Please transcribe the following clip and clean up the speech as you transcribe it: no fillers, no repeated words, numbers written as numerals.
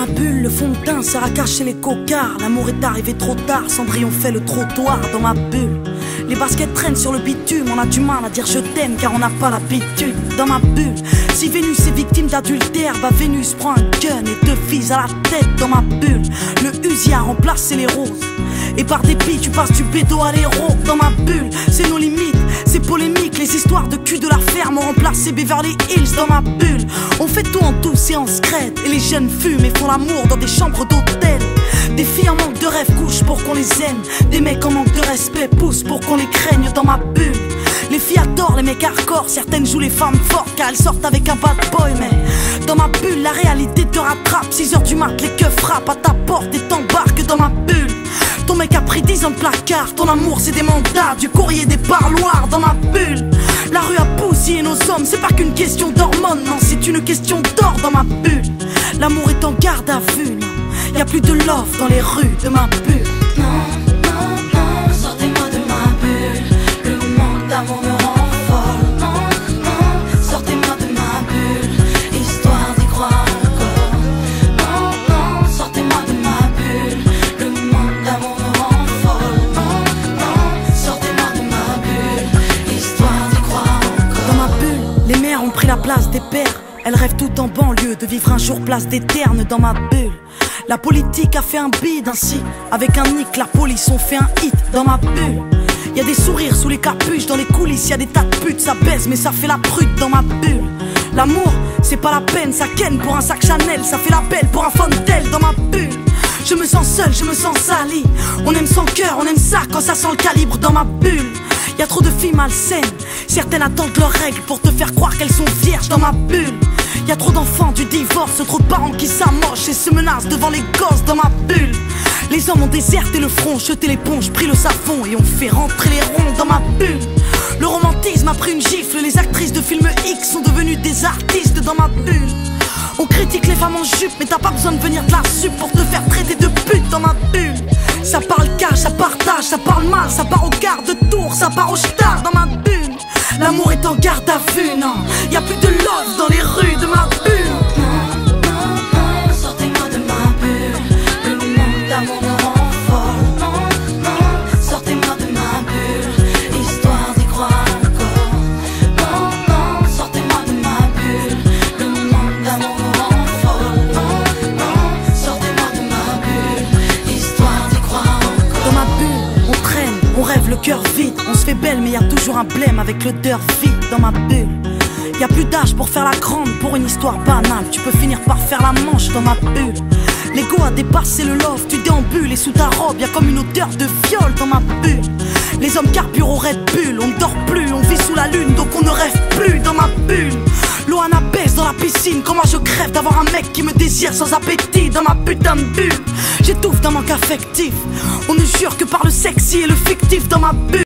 ma bulle, le fond de teint sert à cacher les cocards. L'amour est arrivé trop tard, Cendrillon fait le trottoir. Dans ma bulle, les baskets traînent sur le bitume. On a du mal à dire je t'aime car on n'a pas l'habitude. Dans ma bulle, si Vénus est victime d'adultère, bah Vénus prend un gun et te vise à la tête. Dans ma bulle, le Uzi a remplacé les roses, et par dépit tu passes du bédo à l'héros. Dans ma bulle, c'est nos limites, c'est polémique. Les histoires de cul de la ferme ont remplacé Beverly Hills. Dans ma bulle, on fait tout en douce et en secrète, et les jeunes fument et font l'amour dans des chambres d'hôtel. Des filles en manque de rêve couchent pour qu'on les aime, des mecs en manque de respect poussent pour qu'on les craigne. Dans ma bulle, les filles adorent les mecs hardcore, certaines jouent les femmes fortes car elles sortent avec un bad boy. Mais dans ma bulle, la réalité te rattrape. 6 h du mat, les keufs frappent à ta porte et t'embarquent. Dans ma bulle, ton mec a pris 10 ans de placard, ton amour c'est des mandats, du courrier, des parloirs. Dans ma bulle, la rue a bousillé nos hommes, c'est pas qu'une question d'hormones, non c'est une question d'or. Dans ma bulle, l'amour est en garde à vue, non, y'a plus de love dans les rues de ma bulle. Non, non, non, sortez-moi de ma bulle, le manque d'amour me rend folle. Non, non, sortez-moi de ma bulle, histoire d'y croire encore. Non, non, sortez-moi de ma bulle, le manque d'amour me rend folle. Non, non, sortez-moi de ma bulle, histoire d'y croire encore. Dans ma bulle, les mères ont pris la place des pères, elles rêvent tout en banlieue de vivre un jour place des ternes. Dans ma bulle, la politique a fait un bide ainsi, avec un nick, la police ont fait un hit. Dans ma bulle, y'a des sourires sous les capuches, dans les coulisses y'a des tas de putes, ça baise mais ça fait la prude. Dans ma bulle, l'amour c'est pas la peine, ça ken pour un sac Chanel, ça fait la belle pour un Fontel. Dans ma bulle, je me sens seul, je me sens sali, on aime sans cœur, on aime ça quand ça sent le calibre. Dans ma bulle, y'a trop de filles malsaines, certaines attendent leurs règles pour te faire croire qu'elles sont vierges. Dans ma bulle, y'a trop d'enfants du divorce, trop de parents qui s'amochent et se menacent devant les gosses. Dans ma bulle, les hommes ont déserté le front, jeté l'éponge, pris le savon et ont fait rentrer les ronds. Dans ma bulle, le romantisme a pris une gifle, les actrices de films X sont devenues des artistes. Dans ma bulle, on critique les femmes en jupe, mais t'as pas besoin de venir de la sup pour te faire traiter de pute. Dans ma bulle, ça parle cash, ça partage, ça parle mal, ça part au quart de tour, ça part au star. Dans ma bulle, l'amour est en garde à vue, non, y'a plus de love dans les rues de ma bulle. Non, non, non, sortez-moi de ma bulle, le manque d'amour me rend folle. Non, non, sortez-moi de ma bulle, histoire d'y croire encore. Non, non, sortez-moi de ma bulle, le manque d'amour me rend folle. Non, non, sortez-moi de ma bulle, histoire d'y croire encore. Dans ma bulle, on traîne, on rêve le cœur vide, on se fait belle mais y'a toujours un blême avec l'odeur vide. Dans ma bulle, y'a plus d'âge pour faire la grande pour une histoire banale, tu peux finir par faire la manche. Dans ma bulle, l'ego a dépassé le love, tu déambules et sous ta robe y'a comme une odeur de viol. Dans ma bulle, les hommes carburent au Red Bull, on ne dort plus, on vit sous la lune donc on ne rêve plus. Dans ma bulle, Loana baisse dans la piscine, comment je crève d'avoir un mec qui me désire sans appétit. Dans ma putain de bulle, j'étouffe d'un manque affectif, on ne jure que par le sexy et le fictif. Dans ma bulle.